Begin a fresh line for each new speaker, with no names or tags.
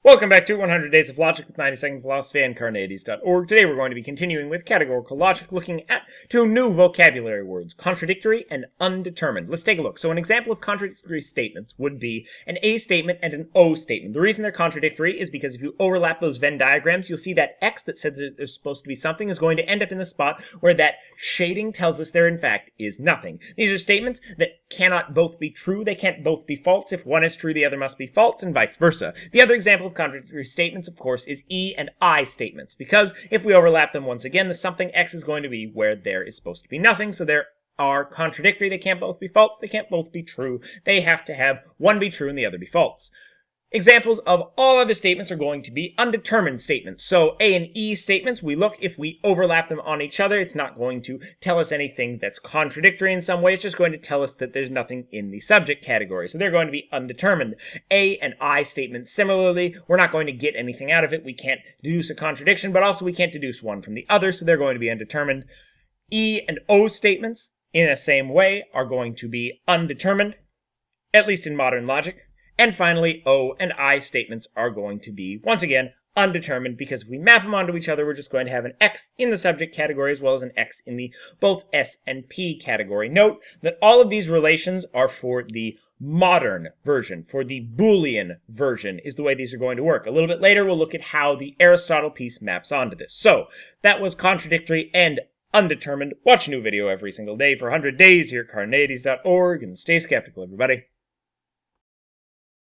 Welcome back to 100 Days of Logic with 92nd Philosophy and Carneades.org. Today we're going to be continuing with categorical logic, looking at two new vocabulary words, contradictory and undetermined. Let's take a look. So an example of contradictory statements would be an A statement and an O statement. The reason they're contradictory is because if you overlap those Venn diagrams, you'll see that X that says that there's supposed to be something is going to end up in the spot where that shading tells us there in fact is nothing. These are statements that cannot both be true, they can't both be false. If one is true, the other must be false, and vice versa. The other example of contradictory statements, of course, is E and I statements, because if we overlap them once again, the something X is going to be where there is supposed to be nothing, so there are contradictory, they can't both be false, they can't both be true, they have to have one be true and the other be false. Examples of all other statements are going to be undetermined statements. So A and E statements, we look, if we overlap them on each other, it's not going to tell us anything that's contradictory in some way. It's just going to tell us that there's nothing in the subject category. So they're going to be undetermined. A and I statements, similarly, we're not going to get anything out of it. We can't deduce a contradiction, but also we can't deduce one from the other, so they're going to be undetermined. E and O statements, in the same way, are going to be undetermined, at least in modern logic. And finally, O and I statements are going to be, once again, undetermined, because if we map them onto each other, we're just going to have an X in the subject category as well as an X in the both S and P category. Note that all of these relations are for the modern version, for the Boolean version is the way these are going to work. A little bit later, we'll look at how the Aristotle piece maps onto this. So, that was contradictory and undetermined. Watch a new video every single day for 100 days here at Carneades.org, and stay skeptical, everybody.